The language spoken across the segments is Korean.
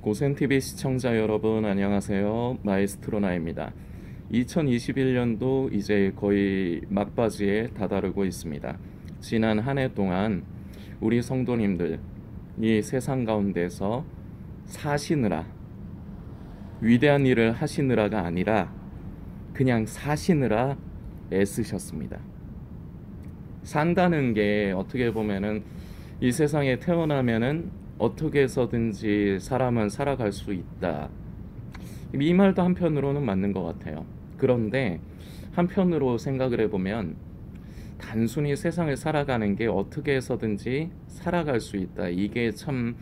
고센TV 시청자 여러분 안녕하세요. 마에스트로나입니다. 2021년도 이제 거의 막바지에 다다르고 있습니다. 지난 한 해 동안 우리 성도님들 이 세상 가운데서 사시느라, 위대한 일을 하시느라가 아니라 그냥 사시느라 애쓰셨습니다. 산다는 게 어떻게 보면은 이 세상에 태어나면은 어떻게 해서든지 사람은 살아갈 수 있다. 이 말도 한편으로는 맞는 것 같아요. 그런데 한편으로 생각을 해보면 단순히 세상을 살아가는 게 어떻게 해서든지 살아갈 수 있다. 이게 참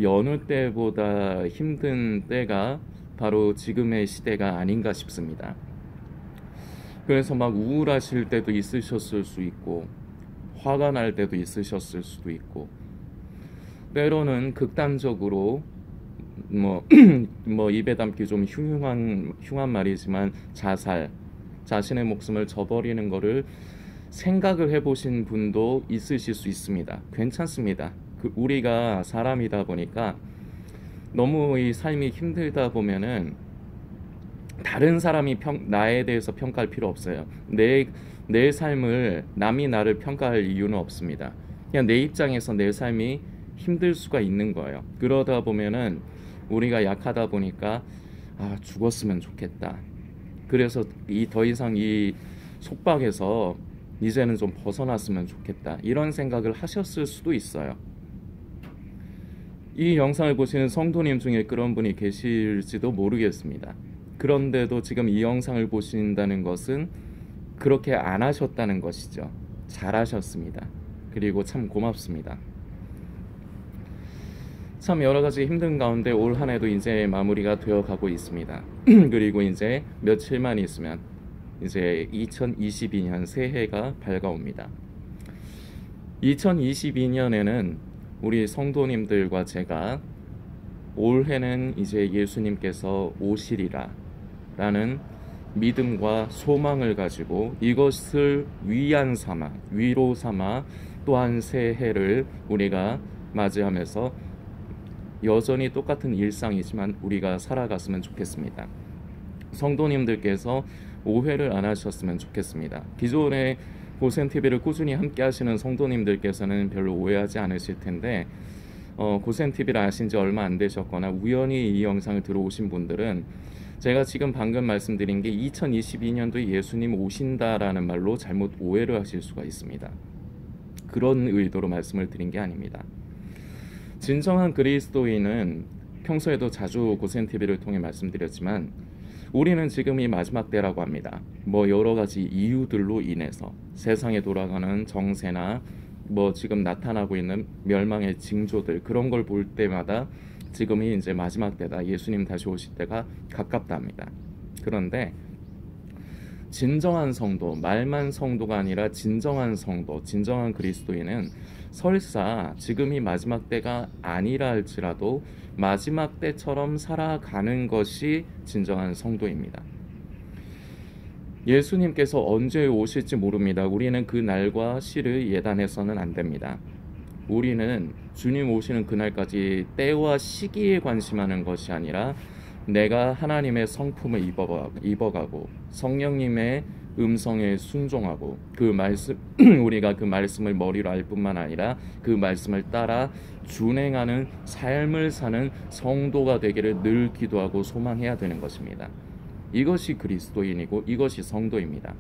여느 때보다 힘든 때가 바로 지금의 시대가 아닌가 싶습니다. 그래서 막 우울하실 때도 있으셨을 수 있고 화가 날 때도 있으셨을 수도 있고 때로는 극단적으로 뭐 입에 담기 좀 흉한 말이지만 자신의 목숨을 저버리는 거를 생각을 해보신 분도 있으실 수 있습니다. 괜찮습니다. 우리가 사람이다 보니까 너무 이 삶이 힘들다 보면은 다른 사람이 나에 대해서 평가할 필요 없어요. 내 삶을 남이 나를 평가할 이유는 없습니다. 그냥 내 입장에서 내 삶이 힘들 수가 있는 거예요. 그러다 보면은 우리가 약하다 보니까 죽었으면 좋겠다. 그래서 더 이상 이 속박에서 이제는 좀 벗어났으면 좋겠다. 이런 생각을 하셨을 수도 있어요. 이 영상을 보시는 성도님 중에 그런 분이 계실지도 모르겠습니다. 그런데도 지금 이 영상을 보신다는 것은 그렇게 안 하셨다는 것이죠. 잘하셨습니다. 그리고 참 고맙습니다. 참 여러가지 힘든 가운데 올 한 해도 이제 마무리가 되어 가고 있습니다. 그리고 이제 며칠만 있으면 이제 2022년 새해가 밝아옵니다. 2022년에는 우리 성도님들과 제가 올해는 이제 예수님께서 오시리라 라는 믿음과 소망을 가지고 이것을 위로 삼아 또한 새해를 우리가 맞이하면서 여전히 똑같은 일상이지만 우리가 살아갔으면 좋겠습니다. 성도님들께서 오해를 안 하셨으면 좋겠습니다. 기존에 고센TV를 꾸준히 함께 하시는 성도님들께서는 별로 오해하지 않으실 텐데 고센TV를 아신 지 얼마 안 되셨거나 우연히 이 영상을 들어오신 분들은 제가 지금 방금 말씀드린 게 2022년도에 예수님 오신다라는 말로 잘못 오해를 하실 수가 있습니다. 그런 의도로 말씀을 드린 게 아닙니다. 진정한 그리스도인은 평소에도 자주 고센TV를 통해 말씀드렸지만 우리는 지금 이 마지막 때라고 합니다. 여러 가지 이유들로 인해서 세상에 돌아가는 정세나 지금 나타나고 있는 멸망의 징조들 그런 걸 볼 때마다 지금이 이제 마지막 때다. 예수님 다시 오실 때가 가깝다 합니다. 그런데 진정한 성도, 말만 성도가 아니라 진정한 성도, 진정한 그리스도인은 설사 지금이 마지막 때가 아니라 할지라도 마지막 때처럼 살아가는 것이 진정한 성도입니다. 예수님께서 언제 오실지 모릅니다. 우리는 그 날과 시를 예단해서는 안 됩니다. 우리는 주님 오시는 그날까지 때와 시기에 관심하는 것이 아니라 내가 하나님의 성품을 입어가고 성령님의 음성에 순종하고 우리가 그 말씀을 머리로 알 뿐만 아니라 그 말씀을 따라 준행하는 삶을 사는 성도가 되기를 늘 기도하고 소망해야 되는 것입니다. 이것이 그리스도인이고 이것이 성도입니다.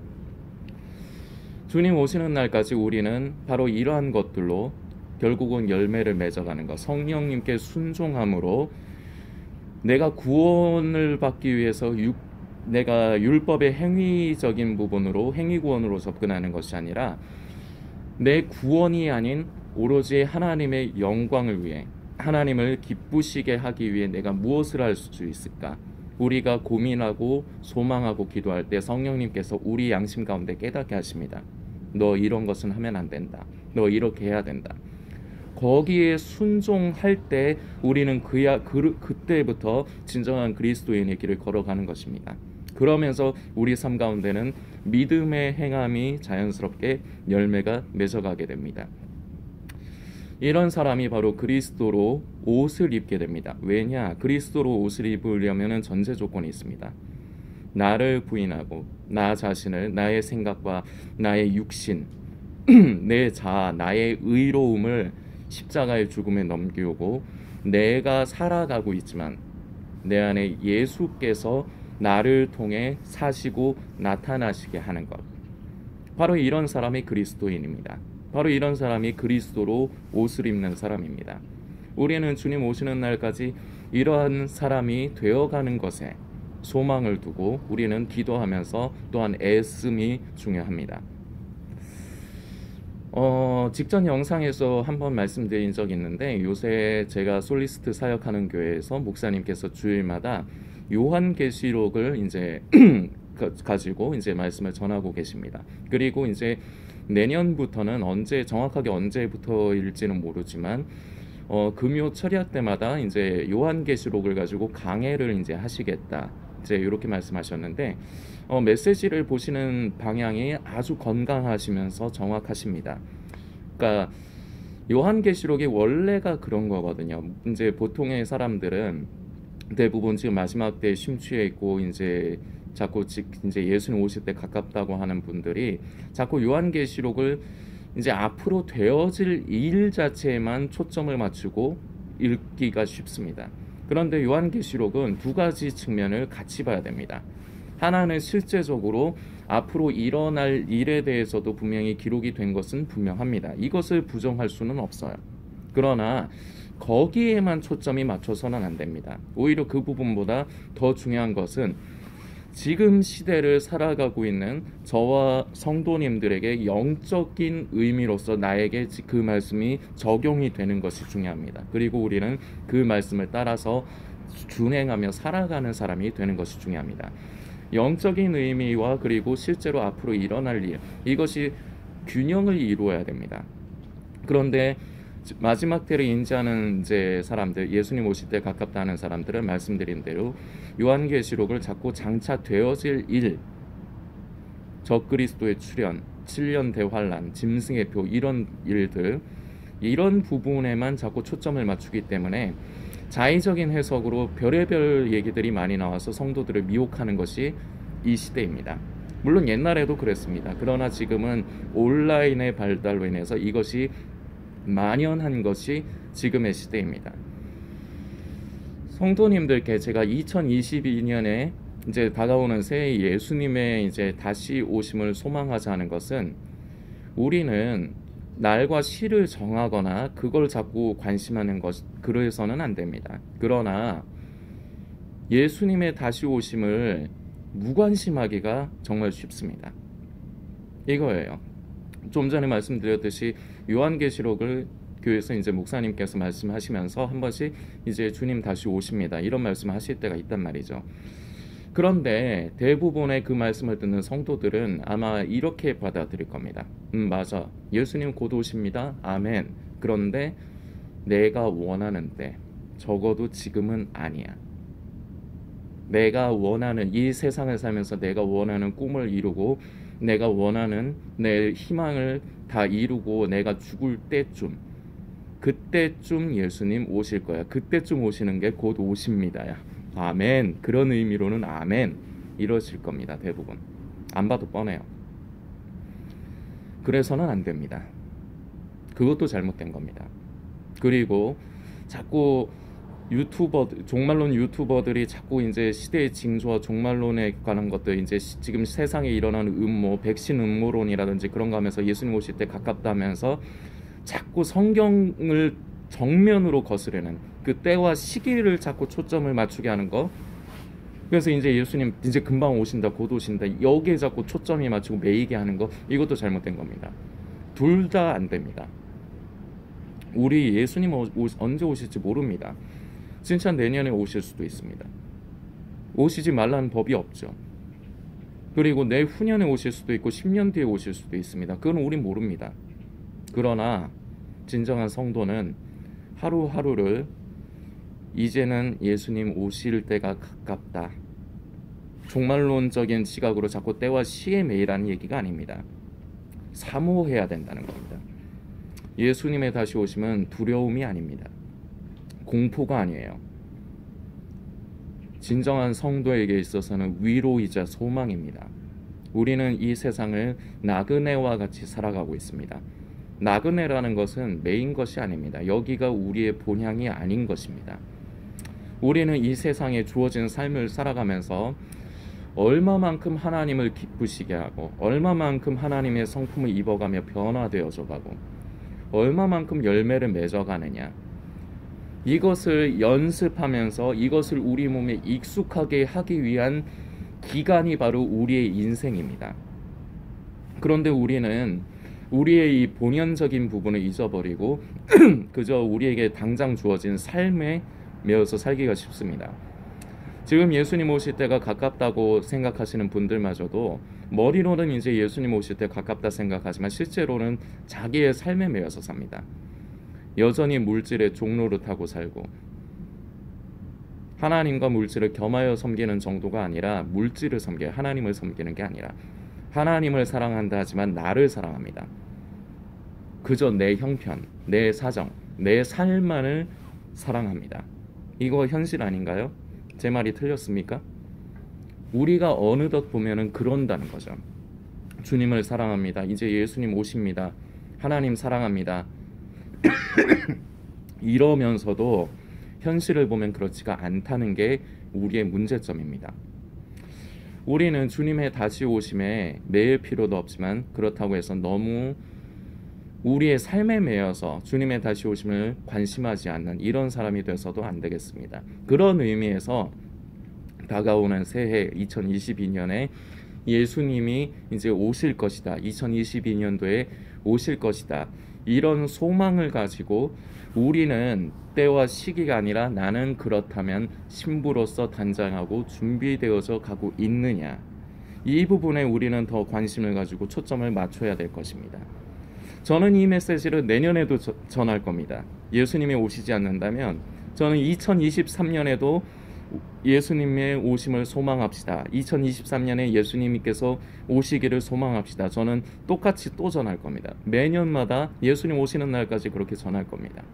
주님 오시는 날까지 우리는 바로 이러한 것들로 결국은 열매를 맺어가는 것, 성령님께 순종함으로 내가 구원을 받기 위해서 내가 율법의 행위적인 부분으로 행위구원으로 접근하는 것이 아니라 내 구원이 아닌 오로지 하나님의 영광을 위해 하나님을 기쁘시게 하기 위해 내가 무엇을 할 수 있을까? 우리가 고민하고 소망하고 기도할 때 성령님께서 우리 양심 가운데 깨닫게 하십니다. 너 이런 것은 하면 안 된다. 너 이렇게 해야 된다. 거기에 순종할 때 우리는 그때부터 진정한 그리스도인의 길을 걸어가는 것입니다. 그러면서 우리 삶 가운데는 믿음의 행함이 자연스럽게 열매가 맺어가게 됩니다. 이런 사람이 바로 그리스도로 옷을 입게 됩니다. 왜냐? 그리스도로 옷을 입으려면 전제 조건이 있습니다. 나를 부인하고 나 자신을, 나의 생각과 나의 육신, 내 자아, 나의 의로움을 십자가의 죽음에 넘기고 내가 살아가고 있지만 내 안에 예수께서 나를 통해 사시고 나타나시게 하는 것. 바로 이런 사람이 그리스도인입니다. 바로 이런 사람이 그리스도로 옷을 입는 사람입니다. 우리는 주님 오시는 날까지 이러한 사람이 되어가는 것에 소망을 두고 우리는 기도하면서 또한 애씀이 중요합니다. 직전 영상에서 한번 말씀드린 적이 있는데, 요새 제가 솔리스트 사역하는 교회에서 목사님께서 주일마다 요한계시록을 이제 가지고 이제 말씀을 전하고 계십니다. 그리고 이제 내년부터는 정확하게 언제부터일지는 모르지만 금요 철야 때마다 이제 요한계시록을 가지고 강해를 이제 하시겠다. 이제 이렇게 말씀하셨는데 메시지를 보시는 방향이 아주 건강하시면서 정확하십니다. 그러니까 요한계시록이 원래가 그런 거거든요. 이제 보통의 사람들은 대부분 지금 마지막 때에 심취해 있고 이제 자꾸 이제 예수님 오실 때 가깝다고 하는 분들이 자꾸 요한계시록을 이제 앞으로 되어질 일 자체에만 초점을 맞추고 읽기가 쉽습니다. 그런데 요한계시록은 두 가지 측면을 같이 봐야 됩니다. 하나는 실제적으로 앞으로 일어날 일에 대해서도 분명히 기록이 된 것은 분명합니다. 이것을 부정할 수는 없어요. 그러나 거기에만 초점이 맞춰서는 안 됩니다. 오히려 그 부분보다 더 중요한 것은 지금 시대를 살아가고 있는 저와 성도님들에게 영적인 의미로서 나에게 그 말씀이 적용이 되는 것이 중요합니다. 그리고 우리는 그 말씀을 따라서 준행하며 살아가는 사람이 되는 것이 중요합니다. 영적인 의미와 그리고 실제로 앞으로 일어날 일, 이것이 균형을 이루어야 됩니다. 그런데 마지막 때를 인지하는 이제 사람들, 예수님 오실 때 가깝다는 사람들은 말씀드린 대로 요한계시록을 자꾸 장차 되어질 일, 적그리스도의 출현, 7년 대환란, 짐승의 표, 이런 일들, 이런 부분에만 자꾸 초점을 맞추기 때문에 자의적인 해석으로 별의별 얘기들이 많이 나와서 성도들을 미혹하는 것이 이 시대입니다. 물론 옛날에도 그랬습니다. 그러나 지금은 온라인의 발달로 인해서 이것이 만연한 것이 지금의 시대입니다. 성도님들께 제가 2022년에 이제 다가오는 새해 예수님의 이제 다시 오심을 소망하자는 것은, 우리는 날과 시를 정하거나 그걸 자꾸 관심하는 것, 그래서는 안 됩니다. 그러나 예수님의 다시 오심을 무관심하기가 정말 쉽습니다. 이거예요. 좀 전에 말씀드렸듯이 요한계시록을 교회에서 이제 목사님께서 말씀하시면서 한 번씩 이제 주님 다시 오십니다, 이런 말씀을 하실 때가 있단 말이죠. 그런데 대부분의 그 말씀을 듣는 성도들은 아마 이렇게 받아들일 겁니다. 맞아, 예수님 곧 오십니다. 아멘. 그런데 내가 원하는 때, 적어도 지금은 아니야. 내가 원하는 이 세상을 살면서 내가 원하는 꿈을 이루고 내가 원하는 내 희망을 다 이루고 내가 죽을 때쯤, 그때쯤 예수님 오실 거야. 그때쯤 오시는 게 곧 오십니다야. 아멘. 그런 의미로는 아멘 이러실 겁니다. 대부분. 안 봐도 뻔해요. 그래서는 안 됩니다. 그것도 잘못된 겁니다. 그리고 자꾸 종말론 유튜버들이 자꾸 이제 시대의 징조와 종말론에 관한 것들, 이제 지금 세상에 일어나는 음모, 백신 음모론이라든지 그런 거 하면서 예수님 오실 때 가깝다면서 자꾸 성경을 정면으로 거스르는 그 때와 시기를 자꾸 초점을 맞추게 하는 거. 그래서 이제 예수님 이제 금방 오신다, 곧 오신다, 여기에 자꾸 초점이 맞추고 매이게 하는 거, 이것도 잘못된 겁니다. 둘 다 안 됩니다. 우리 예수님 언제 오실지 모릅니다. 진짜 내년에 오실 수도 있습니다. 오시지 말라는 법이 없죠. 그리고 내후년에 오실 수도 있고 10년 뒤에 오실 수도 있습니다. 그건 우린 모릅니다. 그러나 진정한 성도는 하루하루를 이제는 예수님 오실 때가 가깝다, 종말론적인 시각으로 자꾸 때와 시에 매이라는 얘기가 아닙니다. 사모해야 된다는 겁니다. 예수님의 다시 오심은 두려움이 아닙니다. 공포가 아니에요. 진정한 성도에게 있어서는 위로이자 소망입니다. 우리는 이 세상을 나그네와 같이 살아가고 있습니다. 나그네라는 것은 메인 것이 아닙니다. 여기가 우리의 본향이 아닌 것입니다. 우리는 이 세상에 주어진 삶을 살아가면서 얼마만큼 하나님을 기쁘시게 하고 얼마만큼 하나님의 성품을 입어가며 변화되어져 가고 얼마만큼 열매를 맺어가느냐, 이것을 연습하면서 이것을 우리 몸에 익숙하게 하기 위한 기간이 바로 우리의 인생입니다. 그런데 우리는 우리의 이 본연적인 부분을 잊어버리고 그저 우리에게 당장 주어진 삶에 매여서 살기가 쉽습니다. 지금 예수님 오실 때가 가깝다고 생각하시는 분들마저도 머리로는 이제 예수님 오실 때 가깝다 생각하지만 실제로는 자기의 삶에 매여서 삽니다. 여전히 물질의 종노릇하고 살고, 하나님과 물질을 겸하여 섬기는 정도가 아니라 물질을 섬겨 하나님을 섬기는 게 아니라 하나님을 사랑한다 하지만 나를 사랑합니다. 그저 내 형편, 내 사정, 내 삶만을 사랑합니다. 이거 현실 아닌가요? 제 말이 틀렸습니까? 우리가 어느덧 보면은 그런다는 거죠. 주님을 사랑합니다. 이제 예수님 오십니다. 하나님 사랑합니다. 이러면서도 현실을 보면 그렇지가 않다는 게 우리의 문제점입니다. 우리는 주님의 다시 오심에 매일 필요도 없지만 그렇다고 해서 너무 우리의 삶에 매여서 주님의 다시 오심을 관심하지 않는 이런 사람이 돼서도 안 되겠습니다. 그런 의미에서 다가오는 새해 2022년에 예수님이 이제 오실 것이다, 2022년도에 오실 것이다, 이런 소망을 가지고 우리는 때와 시기가 아니라 나는 그렇다면 신부로서 단장하고 준비되어져 가고 있느냐, 이 부분에 우리는 더 관심을 가지고 초점을 맞춰야 될 것입니다. 저는 이 메시지를 내년에도 전할 겁니다. 예수님이 오시지 않는다면 저는 2023년에도 예수님의 오심을 소망합시다. 2023년에 예수님께서 오시기를 소망합시다. 저는 똑같이 또 전할 겁니다. 매년마다 예수님 오시는 날까지 그렇게 전할 겁니다.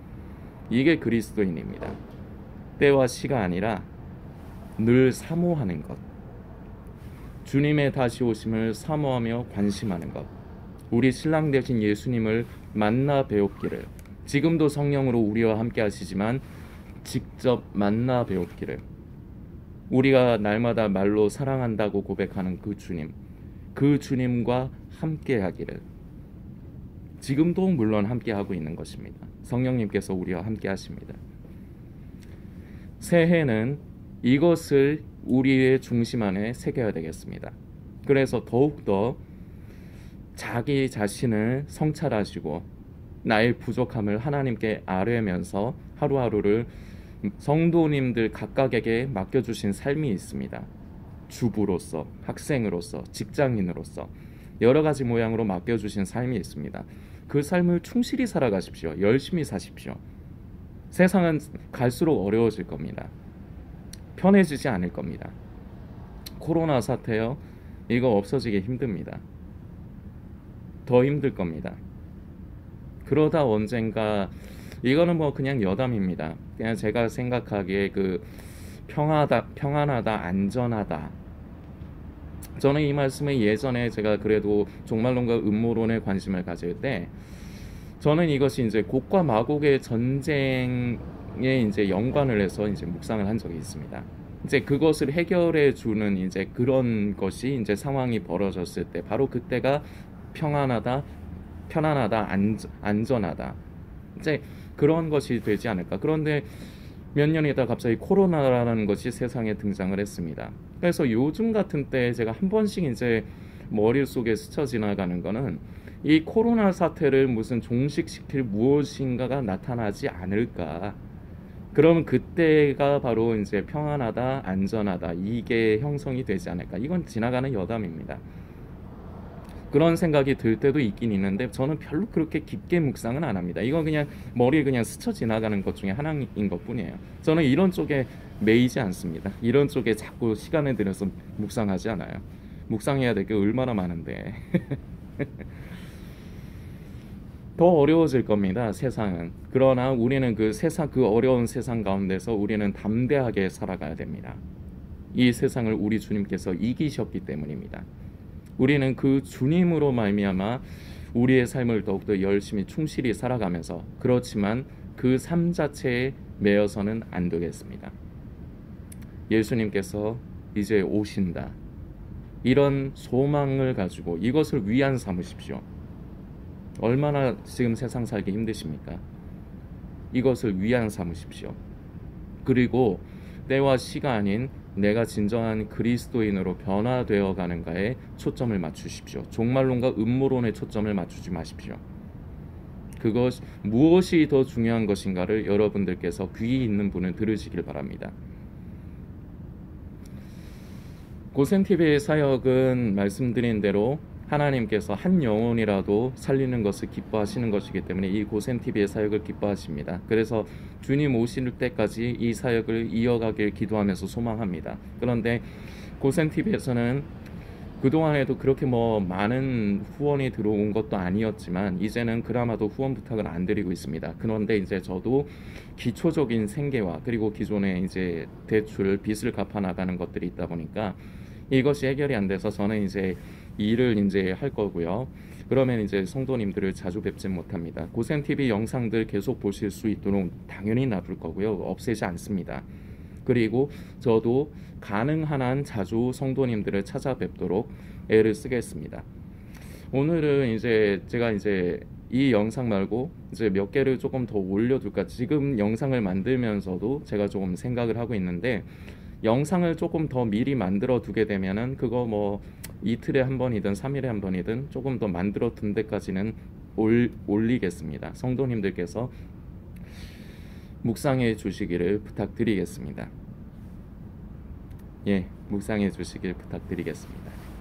이게 그리스도인입니다. 때와 시가 아니라 늘 사모하는 것, 주님의 다시 오심을 사모하며 관심하는 것, 우리 신랑 되신 예수님을 만나 배웠기를, 지금도 성령으로 우리와 함께 하시지만 직접 만나 배웠기를, 우리가 날마다 말로 사랑한다고 고백하는 그 주님, 그 주님과 함께 하기를, 지금도 물론 함께 하고 있는 것입니다. 성령님께서 우리와 함께 하십니다. 새해는 이것을 우리의 중심 안에 새겨야 되겠습니다. 그래서 더욱더 자기 자신을 성찰하시고 나의 부족함을 하나님께 아뢰면서 하루하루를 성도님들 각각에게 맡겨주신 삶이 있습니다. 주부로서, 학생으로서, 직장인으로서 여러 가지 모양으로 맡겨주신 삶이 있습니다. 그 삶을 충실히 살아가십시오. 열심히 사십시오. 세상은 갈수록 어려워질 겁니다. 편해지지 않을 겁니다. 코로나 사태요, 이거 없어지기 힘듭니다. 더 힘들 겁니다. 그러다 언젠가, 이거는 뭐 그냥 여담입니다. 그냥 제가 생각하기에 그 평안하다, 안전하다. 저는 이 말씀에 예전에 제가 그래도 종말론과 음모론에 관심을 가질 때 저는 이것이 이제 곡과 마곡의 전쟁에 이제 연관을 해서 이제 묵상을 한 적이 있습니다. 이제 그것을 해결해 주는 이제 그런 것이 이제 상황이 벌어졌을 때 바로 그때가 평안하다, 편안하다, 안전하다, 이제 그런 것이 되지 않을까. 그런데 몇 년 있다 갑자기 코로나라는 것이 세상에 등장을 했습니다. 그래서 요즘 같은 때 제가 한 번씩 이제 머릿속에 스쳐 지나가는 거는 이 코로나 사태를 무슨 종식시킬 무엇인가가 나타나지 않을까. 그러면 그때가 바로 이제 평안하다, 안전하다, 이게 형성이 되지 않을까. 이건 지나가는 여담입니다. 그런 생각이 들 때도 있긴 있는데 저는 별로 그렇게 깊게 묵상은 안 합니다. 이건 그냥 머리에 그냥 스쳐 지나가는 것 중에 하나인 것 뿐이에요. 저는 이런 쪽에 매이지 않습니다. 이런 쪽에 자꾸 시간을 들여서 묵상하지 않아요. 묵상해야 될 게 얼마나 많은데. 더 어려워질 겁니다. 세상은. 그러나 우리는 그 세상, 그 어려운 세상 가운데서 우리는 담대하게 살아가야 됩니다. 이 세상을 우리 주님께서 이기셨기 때문입니다. 우리는 그 주님으로 말미암아 우리의 삶을 더욱더 열심히 충실히 살아가면서, 그렇지만 그 삶 자체에 매여서는 안 되겠습니다. 예수님께서 이제 오신다, 이런 소망을 가지고 이것을 위안 삼으십시오. 얼마나 지금 세상 살기 힘드십니까? 이것을 위안 삼으십시오. 그리고 때와 시가 아닌 내가 진정한 그리스도인으로 변화되어 가는가에 초점을 맞추십시오. 종말론과 음모론에 초점을 맞추지 마십시오. 그것 무엇이 더 중요한 것인가를 여러분들께서 귀 있는 분은 들으시길 바랍니다. 고센TV의 사역은 말씀드린 대로 하나님께서 한 영혼이라도 살리는 것을 기뻐하시는 것이기 때문에 이 고센TV의 사역을 기뻐하십니다. 그래서 주님 오실 때까지 이 사역을 이어가길 기도하면서 소망합니다. 그런데 고센TV에서는 그동안에도 그렇게 많은 후원이 들어온 것도 아니었지만 이제는 그나마도 후원 부탁을 안 드리고 있습니다. 그런데 이제 저도 기초적인 생계와 그리고 기존에 이제 대출 빚을 갚아 나가는 것들이 있다 보니까 이것이 해결이 안 돼서 저는 이제 일을 이제 할 거고요. 그러면 이제 성도님들을 자주 뵙지 못합니다. 고센TV 영상들 계속 보실 수 있도록 당연히 놔둘 거고요. 없애지 않습니다. 그리고 저도 가능한 한 자주 성도님들을 찾아뵙도록 애를 쓰겠습니다. 오늘은 이제 제가 이제 이 영상 말고 이제 몇 개를 조금 더 올려둘까, 지금 영상을 만들면서도 제가 조금 생각을 하고 있는데, 영상을 조금 더 미리 만들어 두게 되면은 그거 이틀에 한 번이든 3일에 한 번이든 조금 더 만들어 둔 데까지는 올리겠습니다. 성도님들께서 묵상해 주시기를 부탁드리겠습니다. 묵상해 주시길 부탁드리겠습니다.